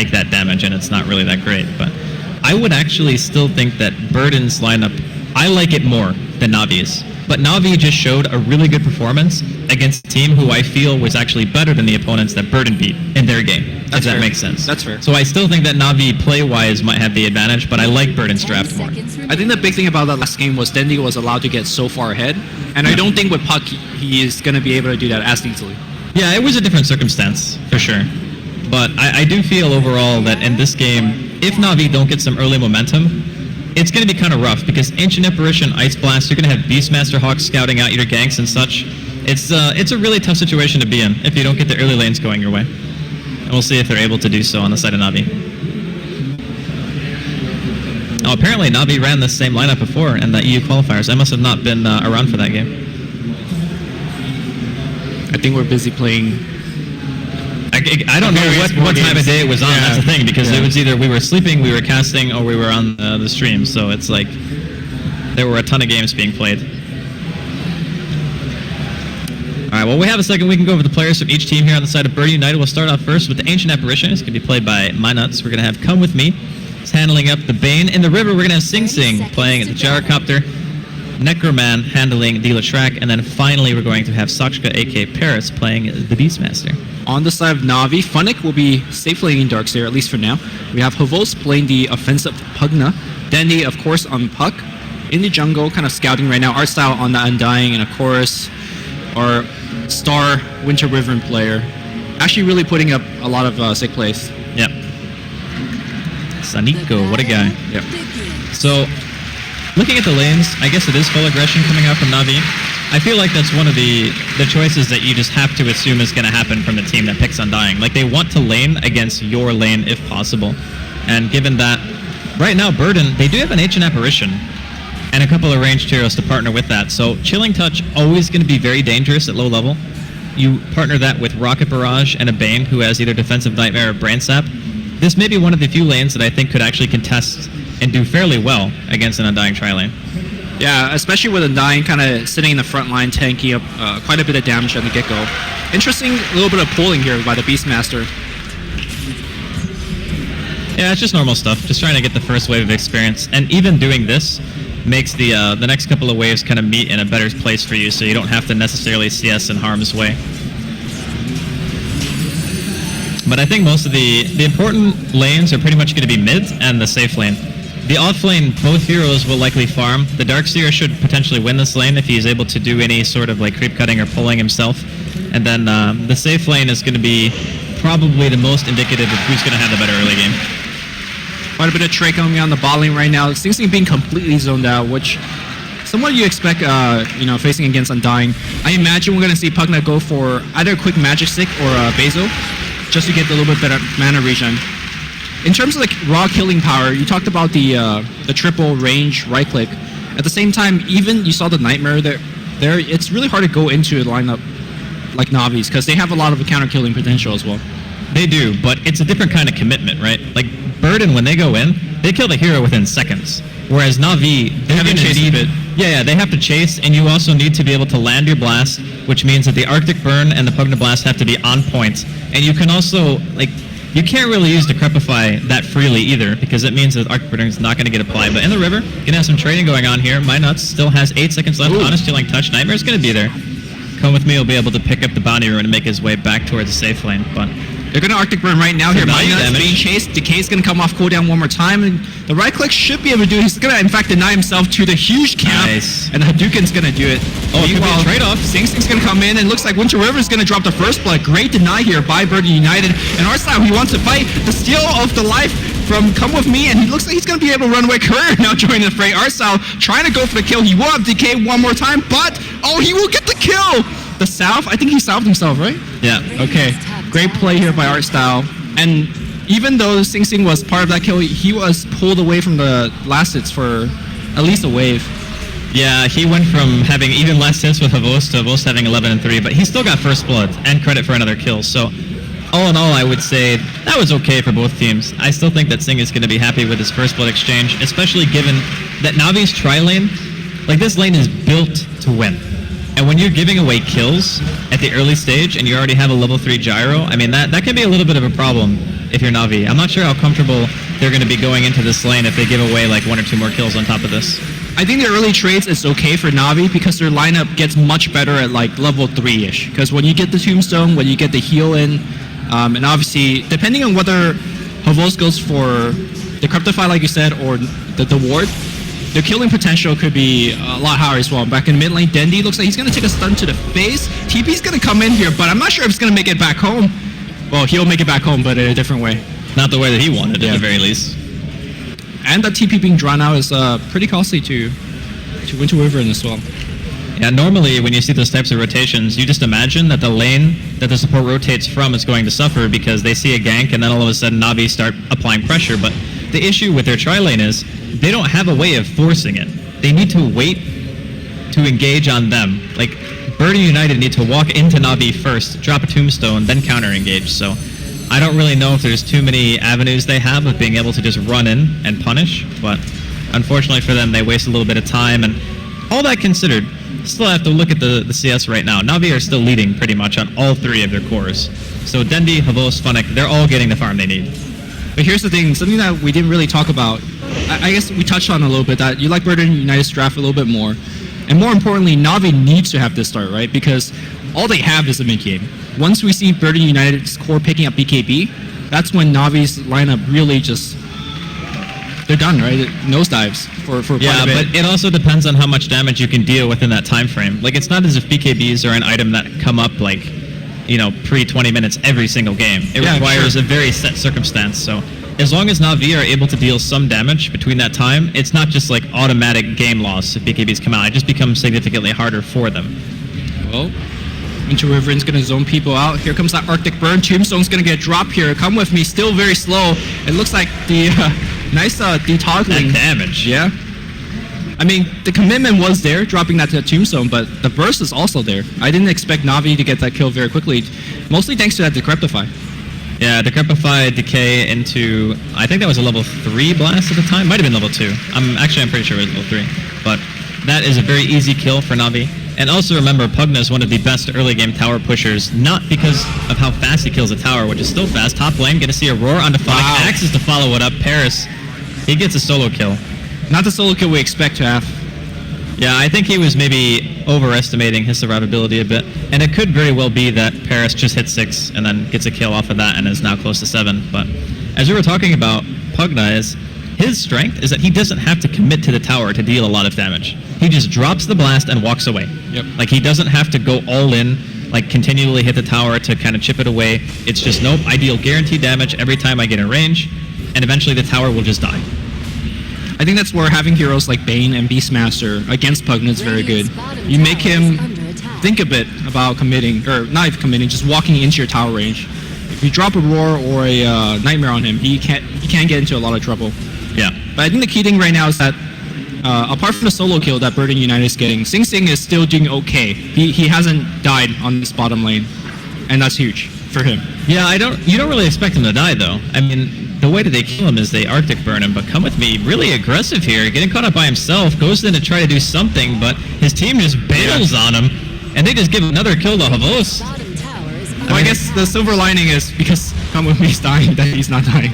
take that damage, and it's not really that great. But I would actually still think that Burden's lineup, I like it more than NaVi's. But NaVi just showed a really good performance against a team who I feel was actually better than the opponents that Burden beat in their game, if that makes sense. That's fair. So I still think that NaVi play-wise might have the advantage, but I like Burden's draft more. I think the big thing about that last game was Dendy was allowed to get so far ahead, and I don't think with Puck he is going to be able to do that as easily. Yeah, it was a different circumstance, for sure. But I do feel overall that in this game, if NaVi don't get some early momentum, it's going to be kind of rough, because Ancient Apparition, Ice Blast, you're going to have Beastmaster Hawks scouting out your ganks and such. It's a really tough situation to be in if you don't get the early lanes going your way. And we'll see if they're able to do so on the side of NaVi. Oh, apparently NaVi ran the same lineup before in the EU qualifiers. I must have not been around for that game. I think we're busy playing. I don't know what time of day it was on. That's the thing, because it was either we were sleeping, we were casting, or we were on the stream. So it's like there were a ton of games being played. All right, well, we have a second. We can go over the players from each team here on the side of Burden United. We'll start off first with the Ancient Apparition. It's going to be played by MyNuts. We're going to have Come With Me. He's handling up the Bane. In the river, we're going to have Sing Sing playing the Gyrocopter. Necroman handling the Latrak, and then finally we're going to have Sakshka, aka Paris, playing the Beastmaster. On the side of NaVi, Funnick will be safe laning Darkseer, at least for now. We have Havos playing the offensive Pugna. Dandy, of course, on Puck. In the jungle, kind of scouting right now. Artstyle on the Undying, and of course, our star Winter Wyvern player. Actually really putting up a lot of sick plays. Yep. Saniko, what a guy. Yep. So, looking at the lanes, I guess it is full aggression coming out from NaVi. I feel like that's one of the choices that you just have to assume is going to happen from the team that picks Undying. Like, they want to lane against your lane if possible. And given that, right now, Burden, they do have an Ancient Apparition and a couple of ranged heroes to partner with that. So, Chilling Touch, always going to be very dangerous at low level. You partner that with Rocket Barrage and a Bane who has either Defensive Nightmare or Brain Sap. This may be one of the few lanes that I think could actually contest and do fairly well against an Undying tri-lane. Yeah, especially with Undying kind of sitting in the front line, tanking up quite a bit of damage on the get-go. Interesting little bit of pulling here by the Beastmaster. Yeah, it's just normal stuff. Just trying to get the first wave of experience. And even doing this makes the next couple of waves kind of meet in a better place for you, so you don't have to necessarily CS in harm's way. But I think most of the important lanes are pretty much going to be mid and the safe lane. The off lane, both heroes will likely farm. The Darkseer should potentially win this lane if he's able to do any sort of like creep cutting or pulling himself. And then the safe lane is going to be probably the most indicative of who's going to have the better early game. Quite a bit of Trey coming on the bot lane right now. Sing Sing being completely zoned out, which somewhat you expect, facing against Undying. I imagine we're going to see Pugna go for either a quick Magic Stick or a Basil, just to get a little bit better mana regen. In terms of like raw killing power, you talked about the triple range right click. At the same time, even you saw the Nightmare there. It's really hard to go into a lineup like NaVi's because they have a lot of counter killing potential as well. They do, but it's a different kind of commitment, right? Like Burden, when they go in, they kill the hero within seconds. Whereas NaVi, they have to chase it. Yeah, they have to chase, and you also need to be able to land your blast, which means that the Arctic Burn and the Pugna Blast have to be on point. And you can also, like, you can't really use Decrepify that freely either, because it means that Arctic Burn is not going to get applied. But in the river, going to have some trading going on here. MyNuts still has 8 seconds left. Honest Chilling Touch. Nightmare's going to be there. Come With Me will be able to pick up the bounty rune and make his way back towards the safe lane. But they're going to Arctic Burn right now here. MyNuts being chased. Decay's going to come off cooldown one more time. And the right click should be able to do it. He's going to, in fact, deny himself to the huge camp. Nice. And Hadouken's going to do it. Oh, it could be a trade-off. Sing Sing's going to come in, and looks like Winter River's going to drop the first blood. Great deny here by Burden United. And Artstyle, he wants to fight the steal of the life from Come With Me, and he looks like he's going to be able to run away. Courier now joining the fray. Artstyle trying to go for the kill. He will have Decay one more time, but, oh, he will get the kill! The salve? I think he salved himself, right? Yeah. Okay. Great play here by Artstyle. And even though Sing Sing was part of that kill, he was pulled away from the last hits for at least a wave. Yeah, he went from having even less hits with Havos to Havos having 11 and 3, but he still got first blood and credit for another kill. So, all in all, I would say that was okay for both teams. I still think that Sing is going to be happy with his first blood exchange, especially given that NaVi's tri-lane, like this lane is built to win. And when you're giving away kills at the early stage and you already have a level 3 gyro, I mean, that can be a little bit of a problem if you're Navi. I'm not sure how comfortable they're going to be going into this lane if they give away like 1 or 2 more kills on top of this. I think the early trades is okay for Navi because their lineup gets much better at like level 3-ish. Because when you get the Tombstone, when you get the heal in, and obviously depending on whether Havos goes for the Cryptify like you said or the ward, their killing potential could be a lot higher as well. Back in mid lane, Dendi looks like he's going to take a stun to the face. TP's going to come in here, but I'm not sure if he's going to make it back home. Well, he'll make it back home, but in a different way. Not the way that he wanted, at the very least. And that TP being drawn out is pretty costly to Winter Wyvern as well. Yeah, normally when you see those types of rotations, you just imagine that the lane that the support rotates from is going to suffer because they see a gank and then all of a sudden Navi start applying pressure. But the issue with their tri-lane is they don't have a way of forcing it. They need to wait to engage on them. Like, Bird and United need to walk into Navi first, drop a tombstone, then counter-engage. So I don't really know if there's too many avenues they have of being able to just run in and punish, but unfortunately for them, they waste a little bit of time. And all that considered, still have to look at the CS right now. Navi are still leading pretty much on all 3 of their cores. So Dendi, Havos, Funnick, they're all getting the farm they need. But here's the thing, something that we didn't really talk about. I guess we touched on a little bit that you like Bird and United's draft a little bit more. And more importantly, Navi needs to have this start, right? Because all they have is a mid-game. Once we see Bird and United's core picking up BKB, that's when Navi's lineup really just... They're done, right? It nosedives for quite a bit. But it also depends on how much damage you can deal within that time frame. Like, it's not as if BKBs are an item that come up, like, you know, pre-20 minutes every single game. It requires a very set circumstance, so... As long as Navi are able to deal some damage between that time, it's not just like automatic game loss if BKBs come out. It just becomes significantly harder for them. Well, Winter Wyvern's going to zone people out. Here comes that Arctic Burn. Tombstone's going to get dropped here. Come with me. Still very slow. It looks like the nice detoggling. That damage. Yeah. I mean, the commitment was there, dropping that to the Tombstone, but the burst is also there. I didn't expect Navi to get that kill very quickly, mostly thanks to that Decryptify. Yeah, Decryptify decay into, I think that was a level 3 blast at the time. Might have been level 2. I'm pretty sure it was level 3. But that is a very easy kill for Navi. And also remember, Pugna is one of the best early game tower pushers, not because of how fast he kills a tower, which is still fast. Top lane, gonna see a roar onto Funnick. Wow. Axes to follow it up. Paris, he gets a solo kill. Not the solo kill we expect to have. Yeah, I think he was maybe overestimating his survivability a bit. And it could very well be that Paris just hit 6 and then gets a kill off of that and is now close to 7. But as we were talking about, Pugna is, his strength is that he doesn't have to commit to the tower to deal a lot of damage. He just drops the blast and walks away. Yep. Like, he doesn't have to go all in, like continually hit the tower to kind of chip it away. It's just, nope, I deal guaranteed damage every time I get in range, and eventually the tower will just die. I think that's where having heroes like Bane and Beastmaster against Pugna is very good. You make him think a bit about committing, or not even committing, just walking into your tower range. If you drop a Roar or a Nightmare on him, he can't get into a lot of trouble. Yeah. But I think the key thing right now is that, apart from the solo kill that Bird and United is getting, Sing Sing is still doing okay. He hasn't died on this bottom lane, and that's huge for him. Yeah, you don't really expect him to die, though. I mean, the way that they kill him is they Arctic burn him, but Come With Me, really aggressive here, getting caught up by himself, goes in to try to do something, but his team just bails on him, and they just give another kill to Havos. Well, I guess the silver lining is because Come With Me is dying, that he's not dying.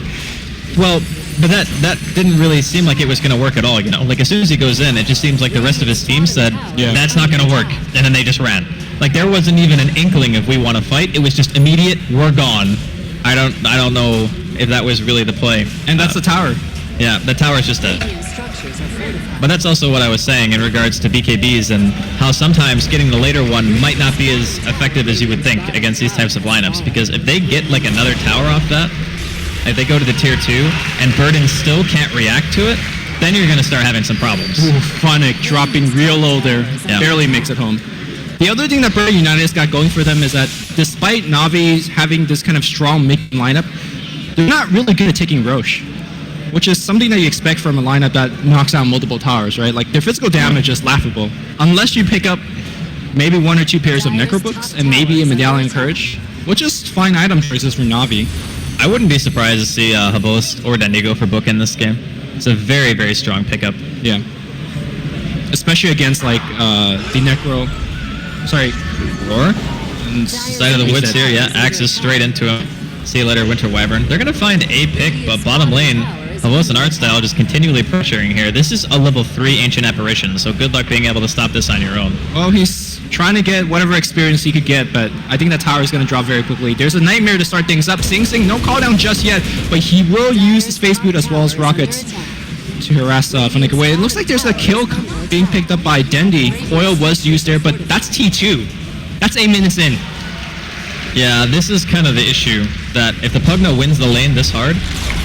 Well, but that didn't really seem like it was going to work at all, you know? Like, as soon as he goes in, it just seems like the rest of his team said, that's not going to work, and then they just ran. Like, there wasn't even an inkling of we want to fight, it was just immediate, we're gone. I don't know if that was really the play. And that's the tower. Yeah, the tower's just dead. But that's also what I was saying in regards to BKBs and how sometimes getting the later one might not be as effective as you would think against these types of lineups, because if they get like another tower off that, if they go to the tier 2 and Burden still can't react to it, then you're going to start having some problems. Ooh, Funnick dropping real low there. Yeah. Barely makes it home. The other thing that Bird United's got going for them is that despite Navi having this kind of strong mid lineup, they're not really good at taking Roche, which is something that you expect from a lineup that knocks out multiple towers, right? Like, their physical damage is laughable. Unless you pick up maybe 1 or 2 pairs of Necrobooks and maybe a Medallion Courage, which is fine item choices for Navi. I wouldn't be surprised to see Havos or Dendi go for book in this game. It's a very, very strong pickup. Yeah. Especially against, like, the Necro... Sorry. Roar? Side of the woods here, yeah. Axes straight into him. See you later, Winter Wyvern. They're going to find a pick, but bottom lane, Havos and Artstyle just continually pressuring here. This is a level 3 Ancient Apparition, so good luck being able to stop this on your own. Well, he's trying to get whatever experience he could get, but I think that tower is going to drop very quickly. There's a Nightmare to start things up. Sing Sing, no cooldown just yet, but he will use the Space Boot as well as Rockets to harass Funnick away. It looks like there's a kill being picked up by Dendi. Coil was used there, but that's T2. That's 8 minutes in. Yeah, this is kind of the issue, that if the Pugno wins the lane this hard,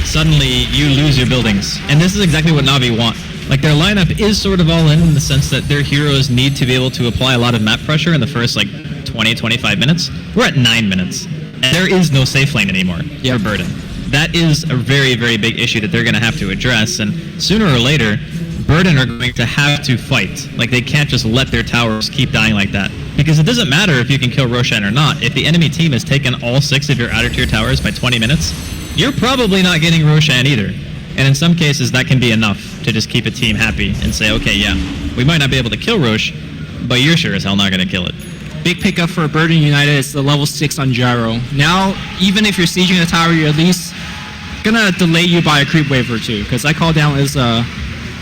suddenly you lose your buildings. And this is exactly what NaVi want. Like, their lineup is sort of all in the sense that their heroes need to be able to apply a lot of map pressure in the first, like, 20, 25 minutes. We're at 9 minutes. And there is no safe lane anymore for Burden. That is a very, very big issue that they're going to have to address. And sooner or later, Burden are going to have to fight. Like, they can't just let their towers keep dying like that. Because it doesn't matter if you can kill Roshan or not. If the enemy team has taken all 6 of your outer tier towers by 20 minutes, you're probably not getting Roshan either. And in some cases, that can be enough to just keep a team happy and say, okay, yeah, we might not be able to kill Rosh, but you're sure as hell not going to kill it. Big pickup for Burden United is the level 6 on Gyro. Now, even if you're sieging the tower, you're at least going to delay you by a creep wave or two, because that call down is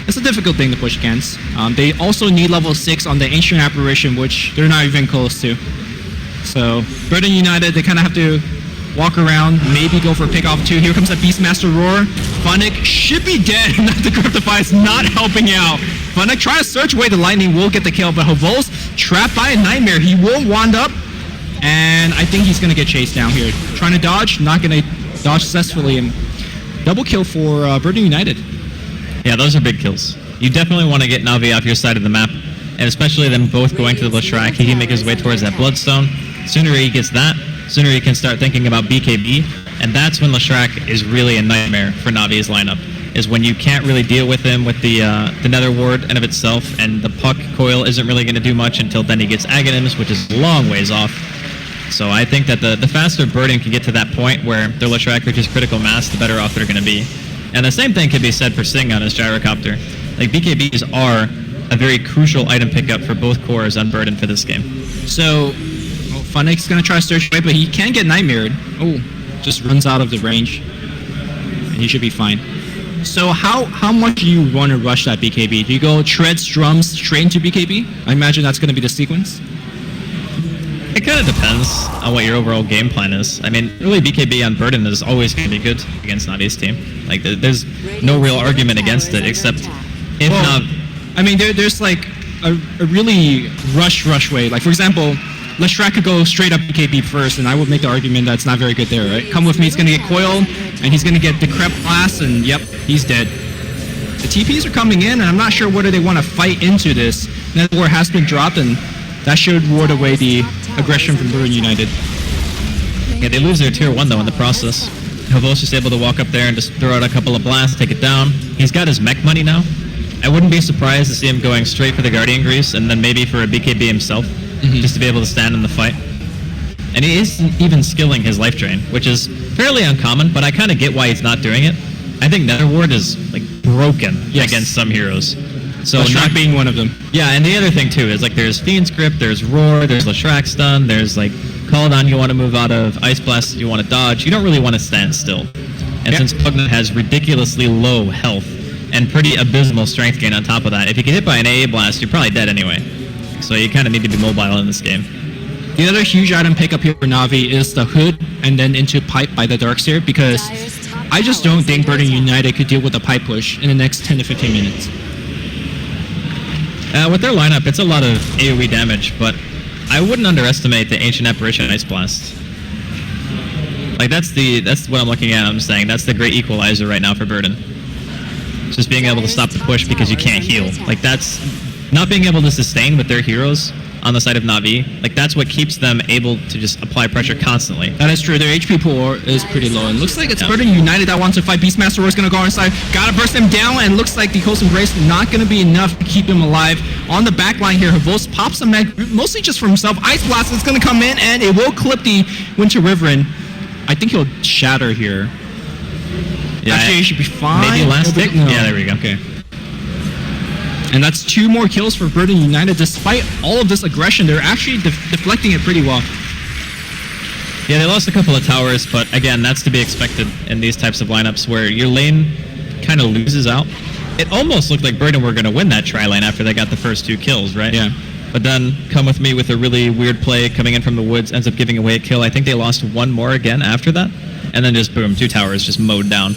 it's a difficult thing to push against. They also need level 6 on the Ancient Apparition, which they're not even close to. So, Burden United, they kind of have to walk around, maybe go for a pick off too. Here comes a Beastmaster Roar. Funnick should be dead. The Cryptify is not helping out. Funnick trying to search away the lightning, will get the kill, but Havos trapped by a Nightmare. He will wand up, and I think he's going to get chased down here. Trying to dodge, not going to dodge successfully, and double kill for Burden United. Yeah, those are big kills. You definitely want to get NaVi off your side of the map, and especially them both going to the Leshrac. He can make his way towards that Bloodstone. Sooner he gets that, sooner he can start thinking about BKB, and that's when Leshrac is really a nightmare for NaVi's lineup, is when you can't really deal with him with the Nether Ward in of itself, and the Puck Coil isn't really going to do much until then he gets Aghanims, which is a long ways off. So I think that the faster Burden can get to that point where their Leshrac reaches critical mass, the better off they're going to be. And the same thing could be said for Sing on his Gyrocopter. Like, BKBs are a very crucial item pickup for both cores on Burden for this game. So, Funnick's going to try to search away, but he can get Nightmared. Oh, just runs out of the range. And he should be fine. So how much do you want to rush that BKB? Do you go Treads, Drums, straight into BKB? I imagine that's going to be the sequence. It kind of depends on what your overall game plan is. I mean, really BKB on Burden is always going to be good against NaVi's team. Like, there's no real argument against it, except if not... I mean, there's like a really rush way. Like, for example, Leshrac could go straight up BKB first, and I would make the argument that it's not very good there, right? Come with me, he's going to get coiled, and he's going to get the Crep Blast, and yep, he's dead. The TPs are coming in, and I'm not sure whether they want to fight into this. Nether Ward has been dropped, and that should ward away the aggression from Burden United. Yeah, they lose their tier 1 though in the process. Havos is able to walk up there and just throw out a couple of blasts, take it down. He's got his mech money now. I wouldn't be surprised to see him going straight for the Guardian Grease and then maybe for a BKB himself, just to be able to stand in the fight. And he is even skilling his life drain, which is fairly uncommon, but I kind of get why he's not doing it. I think Nether Ward is like broken against some heroes. So Leshrac being one of them. Yeah, and the other thing too is like there's Fiend's Grip, there's Roar, there's Leshrac Stun, there's like Call On you want to move out of, Ice Blast you want to dodge. You don't really want to stand still. And since Pugna has ridiculously low health and pretty abysmal strength gain on top of that, if you get hit by an AA Blast, you're probably dead anyway. So you kind of need to be mobile in this game. The other huge item pickup here for NaVi is the Hood and then into Pipe by the Darkseer, because I just don't think Burden United could deal with a Pipe push in the next 10 to 15 minutes. With their lineup, it's a lot of AoE damage, but I wouldn't underestimate the Ancient Apparition Ice Blast. Like, that's what I'm looking at. I'm saying that's the great equalizer right now for Burden. Just being able to stop the push because you can't heal. Like, that's not being able to sustain with their heroes on the side of NaVi. Like, that's what keeps them able to just apply pressure constantly. That is true. Their HP pool is pretty low, and looks like it's Burden United that wants to fight. Beastmaster Roar is going to go inside. Gotta burst him down, and looks like the Coast Embrace not going to be enough to keep him alive. On the back line here, Havos pops a mag, mostly just for himself. Ice Blast is going to come in, and it will clip the Winter Wyvern. I think he'll shatter here. Yeah, actually, he should be fine. Maybe last tick? No. Yeah, there we go. Okay. And that's 2 more kills for Burden United. Despite all of this aggression, they're actually deflecting it pretty well. Yeah, they lost a couple of towers, but again, that's to be expected in these types of lineups where your lane kind of loses out. It almost looked like Burden were going to win that tri-lane after they got the first 2 kills, right? Yeah. But then Come With Me with a really weird play coming in from the woods ends up giving away a kill. I think they lost 1 more again after that. And then just boom, 2 towers just mowed down.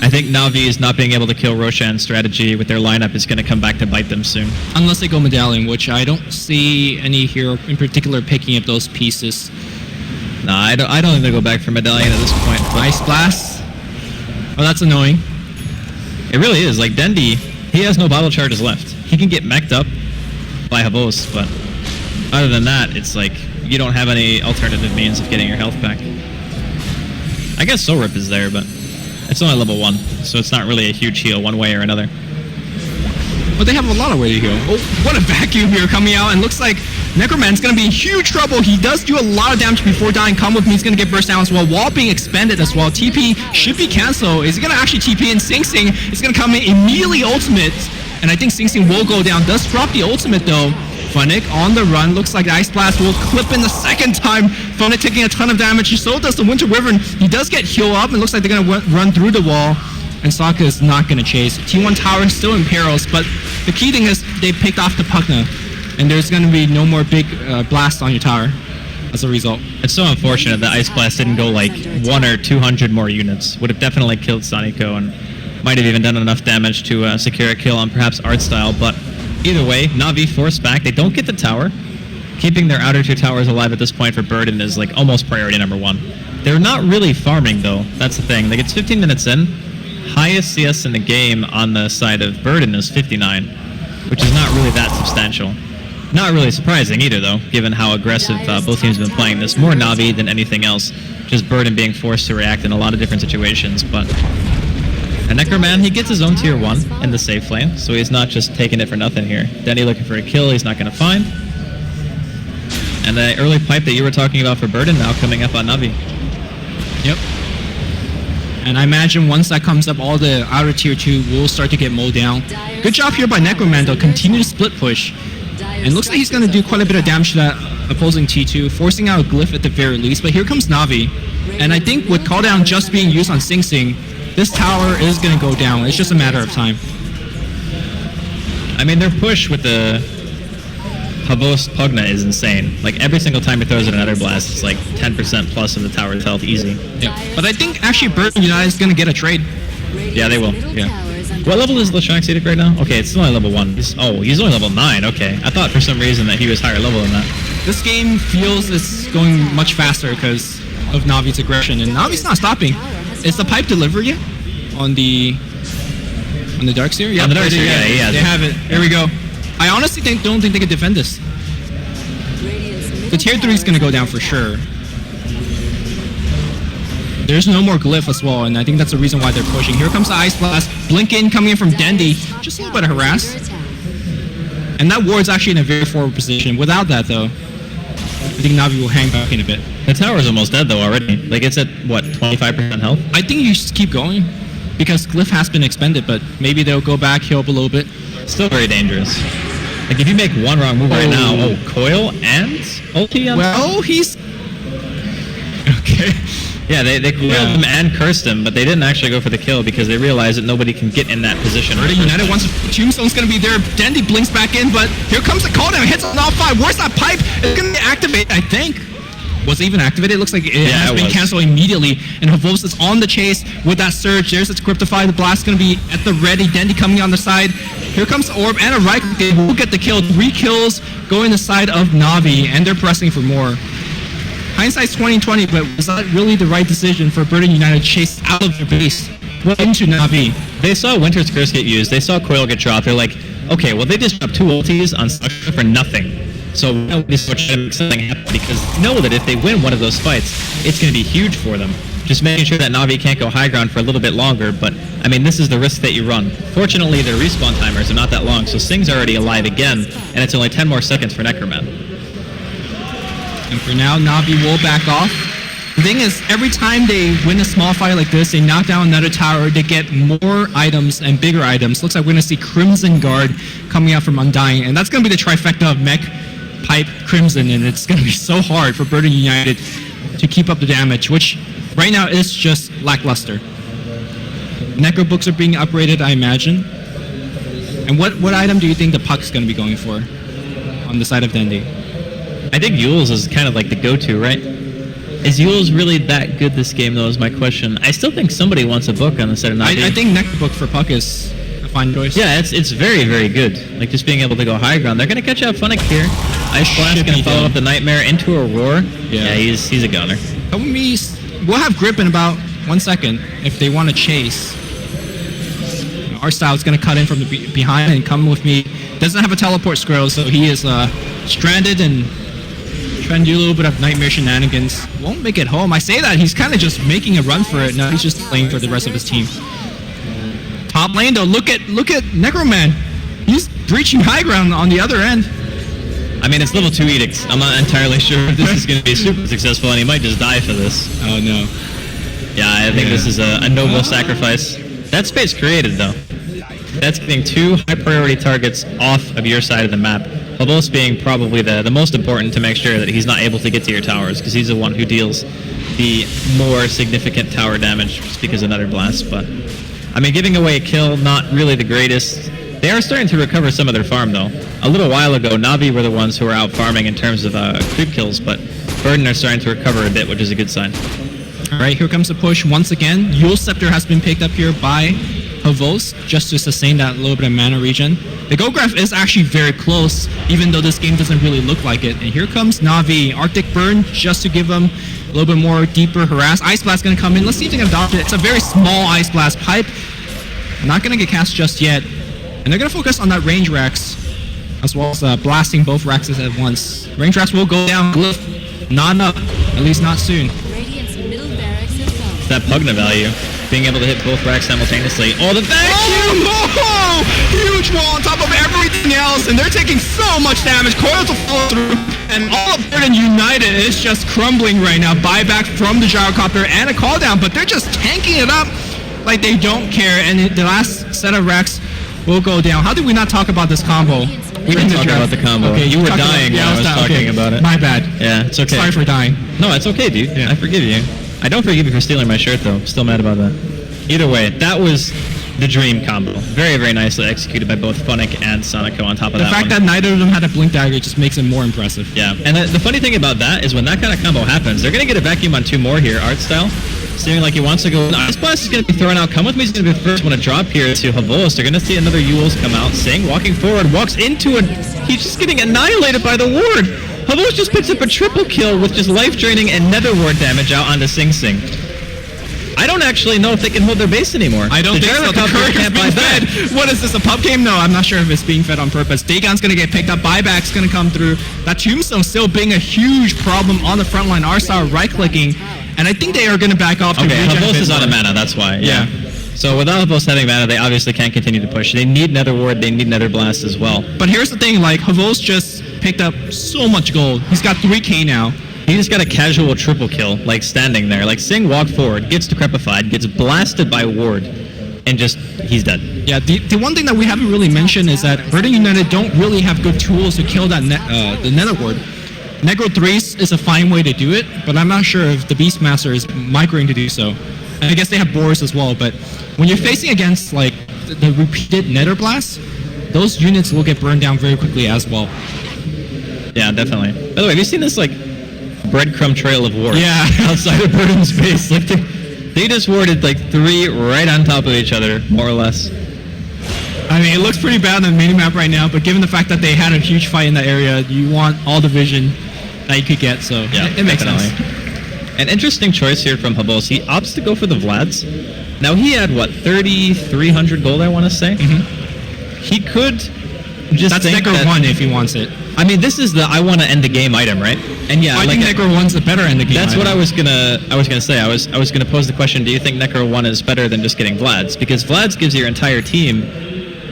I think NaVi is not being able to kill Roshan's strategy with their lineup is going to come back to bite them soon. Unless they go medallion, which I don't see any hero in particular picking up those pieces. Nah, I don't think they'll go back for Medallion at this point. Ice Blast. Oh, that's annoying. It really is. Like, Dendi, he has no bottle charges left. He can get mech'd up by Havos, but other than that, it's like you don't have any alternative means of getting your health back. I guess Soul Rip is there, but it's only level 1, so it's not really a huge heal one way or another. But they have a lot of way to go. Oh, what a vacuum here coming out, and looks like Necroman's going to be in huge trouble. He does do a lot of damage before dying. Come With Me is going to get burst down as well. Wall being expended as well. TP should be cancelled. Is he going to actually TP in? Sing Sing is going to come in immediately ultimate, and I think Sing Sing will go down. Does drop the ultimate though. Funnick on the run. Looks like the Ice Blast will clip in the second time. Funnick taking a ton of damage. So does the Winter Wyvern. He does get heal up, and looks like they're going to run through the wall. And Sokka is not going to chase. T1 tower is still in perils, but the key thing is they picked off the Pugna, and there's going to be no more big blasts on your tower as a result. It's so unfortunate that Ice Blast didn't go like 100 or 200 more units. Would have definitely killed Sonico and might have even done enough damage to secure a kill on perhaps Artstyle, but either way, NaVi forced back. They don't get the tower. Keeping their outer 2 towers alive at this point for Burden is like almost priority number 1. They're not really farming though. That's the thing. They get 15 minutes in. Highest CS in the game on the side of Burden is 59, which is not really that substantial. Not really surprising either, though, given how aggressive both teams have been playing this. More NaVi than anything else. Just Burden being forced to react in a lot of different situations. But a Necroman, he gets his own tier 1 in the safe lane, so he's not just taking it for nothing here. Denny looking for a kill he's not going to find. And the early pipe that you were talking about for Burden now coming up on NaVi. Yep. And I imagine once that comes up, all the outer tier 2 will start to get mowed down. Good job here by Necroman though, continue to split push. And looks like he's going to do quite a bit of damage to that opposing T2, forcing out a glyph at the very least. But here comes NaVi. And I think with call down just being used on Sing Sing, this tower is going to go down. It's just a matter of time. I mean, their push with the Havos Pugna is insane. Like, every single time he throws in another blast, it's like 10% plus of the tower's health, easy. Yeah. But I think actually Burden United is going to get a trade. Yeah, they will. Yeah. What level is Lashak Seated right now? Okay, it's only level 1. He's only level 9. Okay. I thought for some reason that he was higher level than that. This game feels it's going much faster because of Navi's aggression, and Navi's not stopping. Is the pipe delivered yet? On the Darkseer? Yeah, on the Darkseer, yeah. They have it. There we go. I honestly don't think they can defend this. The tier 3 is going to go down for sure. There's no more glyph as well, and I think that's the reason why they're pushing. Here comes the Ice Blast. Blink in coming in from Dendi. Just a little bit of harass. And that ward's actually in a very forward position. Without that, though, I think Navi will hang back in a bit. The tower's almost dead, though, already. Like, it's at, what, 25% health? I think you just keep going, because glyph has been expended, but maybe they'll go back, heal up a little bit. Still very dangerous. Like, if you make one wrong move right now, coil and ulti on well, he's... Okay. Yeah, they coiled him and cursed him, but they didn't actually go for the kill because they realized that nobody can get in that position. Burden United wants Tombstone's going to be there. Dendi blinks back in, but here comes the call down. Hits on all 5. Where's that pipe? It's going to be activated, I think. Was it even activated? It looks like it has been canceled immediately. And Havos is on the chase with that surge. There's its Cryptify. The blast is going to be at the ready. Dendi coming on the side. Here comes the Orb and a right. They will get the kill. 3 kills going the side of NaVi, and they're pressing for more. Hindsight's 20/20, but was that really the right decision for Burden United to chase out of their base into NaVi? They saw Winter's Curse get used. They saw Coil get dropped. They're like, okay, well, they just dropped 2 ultis on Sasha for nothing. So now we just try to make something happen because they know that if they win one of those fights, it's going to be huge for them. Just making sure that NaVi can't go high ground for a little bit longer, but, I mean, this is the risk that you run. Fortunately, their respawn timers are not that long, so Sing's already alive again, and it's only 10 more seconds for Necroman. And for now, NaVi will back off. The thing is, every time they win a small fight like this, they knock down another tower, they get more items and bigger items. Looks like we're going to see Crimson Guard coming out from Undying, and that's going to be the trifecta of Mech, Pipe, Crimson, and it's going to be so hard for Burden United. to keep up the damage, which right now is just lackluster. Necro books are being upgraded, I imagine. And what item do you think the puck's going to be going for on the side of Dendi? I think Yules is kind of like the go-to, right? Is Yules really that good this game, though, is my question. I still think somebody wants a book on the side of NaVi. I think Necro book for puck is a fine choice. Yeah, it's very, very good. Like, just being able to go high ground. They're going to catch out Funnick here. Ice Blast going to follow up the Nightmare into a Roar. Yeah, he's a gunner. We'll have grip in about 1 second if they want to chase. Our style is going to cut in from the behind and come with me. Doesn't have a teleport scroll, so he is stranded and trying to do a little bit of nightmare shenanigans. Won't make it home. I say that, he's kind of just making a run for it. Now he's just playing for the rest of his team. Top lane though, look at Necroman. He's breaching high ground on the other end. I mean, it's level 2 edicts. I'm not entirely sure if this is going to be super successful, and he might just die for this. Oh no. Yeah, I think this is a noble sacrifice. That space created, though. That's getting 2 high-priority targets off of your side of the map, Hobos being probably the most important to make sure that he's not able to get to your towers, because he's the one who deals the more significant tower damage just because of Nether Blast. But, I mean, giving away a kill, not really the greatest. They are starting to recover some of their farm, though. A little while ago, NaVi were the ones who were out farming in terms of creep kills, but Burden are starting to recover a bit, which is a good sign. All right, here comes the push once again. Yule Scepter has been picked up here by Havos just to sustain that little bit of mana regen. The gold graph is actually very close, even though this game doesn't really look like it. And here comes NaVi. Arctic Burn just to give them a little bit more deeper harass. Ice Blast going to come in. Let's see if they can adopt it. It's a very small Ice Blast pipe. Not going to get cast just yet. And they're going to focus on that range Rex, as well as blasting both Rexes at once. Range Rex will go down. Glyph, not up. At least not soon. That Pugna value, being able to hit both racks simultaneously. Oh, the vacuum! Oh, huge wall on top of everything else, and they're taking so much damage. Coils will follow through, and all of Burden United is just crumbling right now. Buyback from the gyrocopter and a call down, but they're just tanking it up like they don't care. And the last set of racks will go down. How did we not talk about this combo? We didn't talk about the combo. Okay, you were dying when I was talking about it. My bad. Yeah, it's okay. Sorry for dying. No, it's okay, dude. Yeah. I forgive you. I don't forgive you for stealing my shirt, though. Still mad about that. Either way, that was the dream combo. Very, very nicely executed by both Funnick and Sonico on top of that. The fact that neither of them had a blink dagger just makes it more impressive. Yeah, and the funny thing about that is when that kind of combo happens, they're going to get a vacuum on 2 more here, art style. Seeming like he wants to go. Ice Blast is going to be thrown out. Come With Me is going to be the first one to drop here to Havos. They're going to see another Yules come out. Sing walking forward, walks into it. He's just getting annihilated by the ward. Havos just picks up a triple kill with just life draining and nether ward damage out onto Sing Sing. I don't actually know if they can hold their base anymore. I don't think so. The current can't buy fed. What is this, a pub game? No, I'm not sure if it's being fed on purpose. Dagon's going to get picked up. Buyback's going to come through. That Tombstone still being a huge problem on the front line. Arstar right-clicking. And I think they are going to back off. Okay, Havos is out of mana, that's why. Yeah. So without Havos having mana, they obviously can't continue to push. They need Nether Ward, they need Nether Blast as well. But here's the thing, like, Havos just picked up so much gold. He's got 3k now. He just got a casual triple kill, like standing there. Like Sing walked forward, gets decrepified, gets blasted by Ward, and just, he's dead. Yeah, the one thing that we haven't really mentioned is that Burden United don't really have good tools to kill that the Nether Ward. Negro 3s is a fine way to do it, but I'm not sure if the Beastmaster is migrating to do so. And I guess they have Boris as well, but when you're facing against like the repeated Nether Blasts, those units will get burned down very quickly as well. Yeah, definitely. By the way, have you seen this like breadcrumb trail of war? Yeah. Outside of Burden's base. Like they just warded like 3 right on top of each other, more or less. I mean, it looks pretty bad on the minimap right now, but given the fact that they had a huge fight in that area, you want all the vision that you could get, so yeah, it makes sense. An interesting choice here from Havos. He opts to go for the Vlads. Now he had, what, 3,300 gold, I want to say? Mm-hmm. He could just That's Necro 1 if he wants it. I mean, this is the I want to end the game item, right? And yeah, I think Necro 1's the better end the game That's item. what I was gonna say. I was gonna pose the question, do you think Necro 1 is better than just getting Vlads? Because Vlads gives your entire team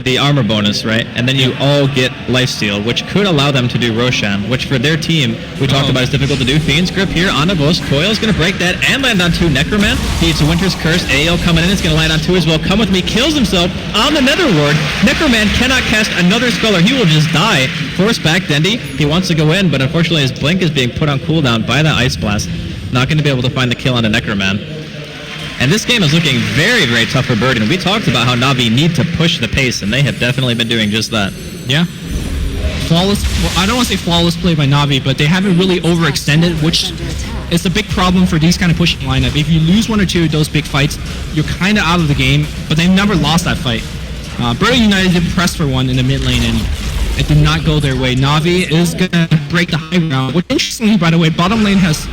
the armor bonus, right? And then you all get lifesteal, which could allow them to do Roshan, which for their team, we talked about is difficult to do. Fiend's Grip here on Havos. Coil's going to break that and land on 2. Necroman needs Winter's Curse. AO coming in, it's going to land on 2 as well. Come With Me kills himself on the Nether Ward. Necroman cannot cast another spell or he will just die. Force back Dendi. He wants to go in, but unfortunately his Blink is being put on cooldown by that Ice Blast. Not going to be able to find the kill on the Necroman. And this game is looking very, very tough for Burden. We talked about how NaVi need to push the pace, and they have definitely been doing just that. Yeah. Flawless, well, I don't want to say flawless play by NaVi, but they haven't really overextended, which is a big problem for these kind of pushing lineup. If you lose one or two of those big fights, you're kind of out of the game, but they've never lost that fight. Burden United did press for one in the mid lane, and it did not go their way. NaVi is going to break the high ground, which interestingly, by the way, bottom lane has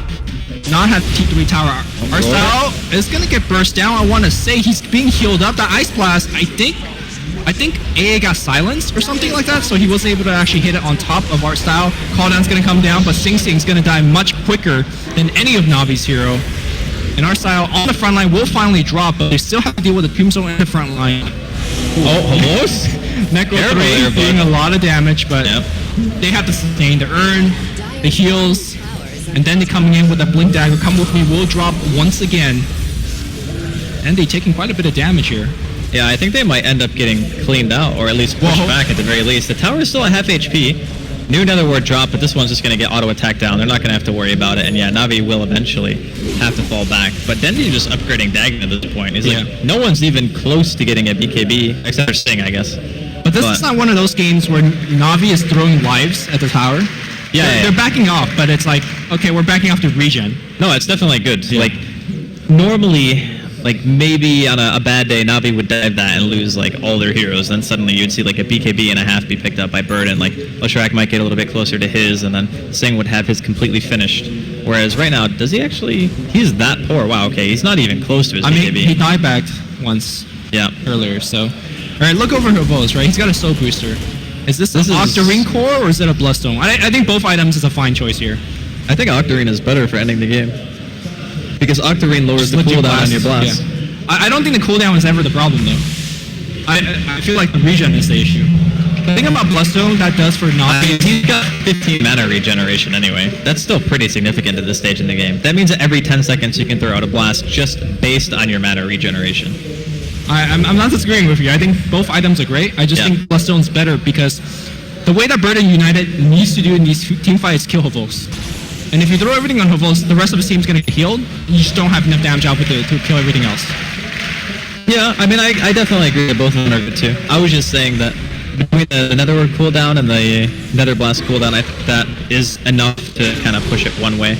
not had T3 tower. Arcel is going to get burst down. I want to say he's being healed up. That Ice Blast, I think AA got silenced or something like that, so he was able to actually hit it on top of Art Style. Calldown's going to come down, but Sing Sing's going to die much quicker than any of Navi's hero. And Art Style on the front line will finally drop, but they still have to deal with the Tombstone in the front line. Oh, almost? Necro 3 doing a lot of damage, but they have to sustain the urn, the heals, and then they coming in with a Blink Dagger. Come with me, will drop once again. And they taking quite a bit of damage here. Yeah, I think they might end up getting cleaned out, or at least pushed back at the very least. The tower is still at half HP. New Nether Ward drop, but this one's just going to get auto-attacked down. They're not going to have to worry about it. And yeah, NaVi will eventually have to fall back. But Dendi just upgrading Dagon at this point. He's like, no one's even close to getting a BKB, except for Sting, I guess. But this is not one of those games where NaVi is throwing lives at the tower. They're backing off, but it's like, okay, we're backing off to regen. No, it's definitely good. Like, normally, like maybe on a bad day, NaVi would dive that and lose like all their heroes. Then suddenly you'd see like a BKB and a half be picked up by Burden. Like Leshrac might get a little bit closer to his, and then Sing would have his completely finished. Whereas right now, does he actually? He's that poor. Wow. Okay, he's not even close to his BKB. I mean, he die-backed once. Earlier. So, all right, look over Havos. Right, he's got a soul booster. Is this an Octarine core or is it a Bloodstone? I think both items is a fine choice here. I think Octarine is better for ending the game. Because Octarine lowers the cooldown on your blast. Yeah. I don't think the cooldown is ever the problem, though. I feel like the regen is the issue. The thing about Bloodstone that does for NaVi, he's got 15 mana regeneration anyway. That's still pretty significant at this stage in the game. That means that every 10 seconds you can throw out a blast just based on your mana regeneration. I'm not disagreeing with you. I think both items are great. I just think Bloodstone's better because the way that Burden United needs to do in these team fights is kill Havos. And if you throw everything on Havos, the rest of the team's going to get healed. You just don't have enough damage output to kill everything else. Yeah, I mean, I definitely agree that both of them are good too. I was just saying that between the Netherward cooldown and the Nether Blast cooldown, I think that is enough to kind of push it one way.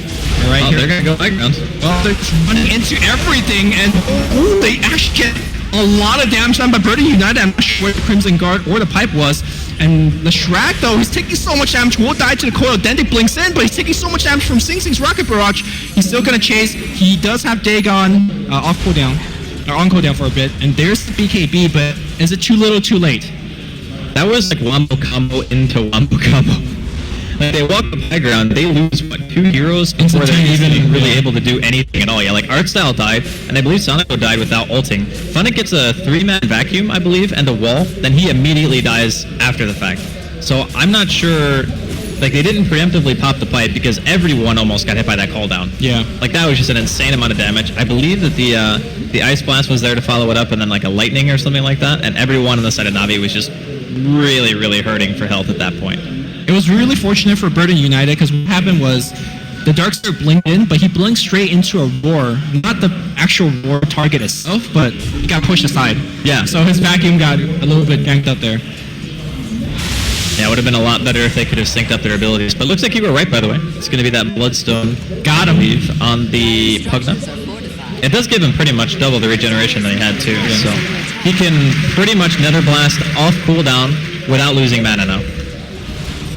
Right here. They're going to go background. Well, they're running into everything, and they actually get a lot of damage done by Burden United. I'm not sure where the Crimson Guard or the pipe was. And Leshrac, though, he's taking so much damage, will die to the coil. Dende blinks in, but he's taking so much damage from Sing Sing's Rocket Barrage. He's still going to chase. He does have Dagon off cooldown, or on cooldown for a bit. And there's the BKB, but is it too little, too late? That was like wombo combo into wombo combo. Like they walk the background, they lose what, 2 heroes before they're even really able to do anything at all. Yeah, like Artstyle died, and I believe Sonico died without ulting. Funnick gets a 3-man vacuum, I believe, and a wall, then he immediately dies after the fact. So I'm not sure, like they didn't preemptively pop the pipe because everyone almost got hit by that call down. Yeah. Like that was just an insane amount of damage. I believe that the Ice Blast was there to follow it up and then like a lightning or something like that, and everyone on the side of NaVi was just really, really hurting for health at that point. It was really fortunate for Burden United because what happened was the Darkstar blinked in, but he blinked straight into a roar. Not the actual roar target itself, but he got pushed aside. Yeah. So his vacuum got a little bit ganked up there. Yeah, it would have been a lot better if they could have synced up their abilities. But looks like you were right, by the way. It's going to be that Bloodstone. Gotta leave on the Pugna. It does give him pretty much double the regeneration that he had too. So he can pretty much Nether Blast off cooldown without losing mana now.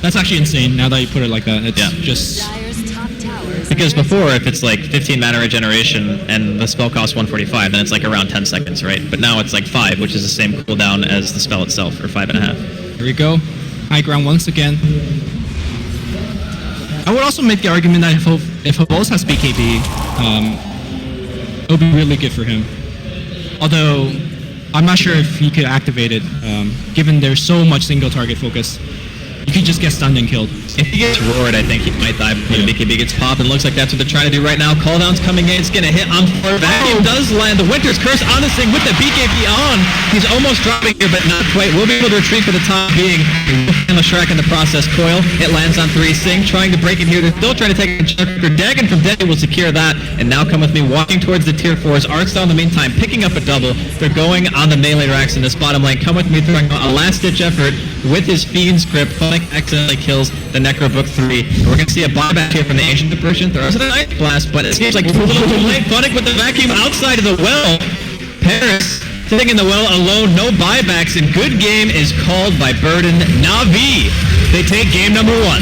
That's actually insane now that you put it like that. It's just... Because before, if it's like 15 mana regeneration and the spell costs 145, then it's like around 10 seconds, right? But now it's like 5, which is the same cooldown as the spell itself, or 5.5. Here we go. High ground once again. I would also make the argument that if Havos has BKB, it would be really good for him. Although, I'm not sure if he could activate it, given there's so much single target focus. You could just get stunned and killed. If he gets roared, I think he might die before the BKB gets popped, and looks like that's what they're trying to do right now. Calldown's coming in, it's gonna hit on 4. Vacuum does land. The Winter's Curse on this thing with the BKB on. He's almost dropping here, but not quite. Will be able to retreat for the time being. And Shrek in the process. Coil, it lands on 3. Sing trying to break it here. They're still trying to take a Chucker. Dagon from Dead will secure that, and now come with me, walking towards the tier 4s. Arcstar in the meantime, picking up a double. They're going on the melee racks in this bottom lane. Come with me, throwing a last-ditch effort with his Fiend's Grip. Phonic accidentally kills the Necrobook 3. We're going to see a buyback here from the Ancient Depression. Throws it an Ice Blast, but it seems like it's a little too late. Phonic with the vacuum outside of the well. Paris sitting in the well alone, no buybacks, and good game is called by Burden. NaVi, they take game number 1.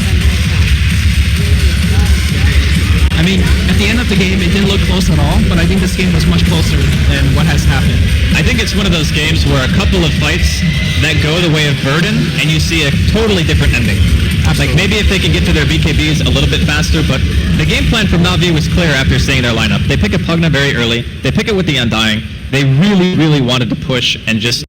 I mean, at the end of the game, it didn't look close at all, but I think this game was much closer than what has happened. I think it's one of those games where a couple of fights that go the way of Burden, and you see a totally different ending. Absolutely. Like maybe if they can get to their BKBs a little bit faster, but the game plan from NaVi was clear after seeing their lineup. They pick a Pugna very early, they pick it with the Undying. They really, really wanted to push and just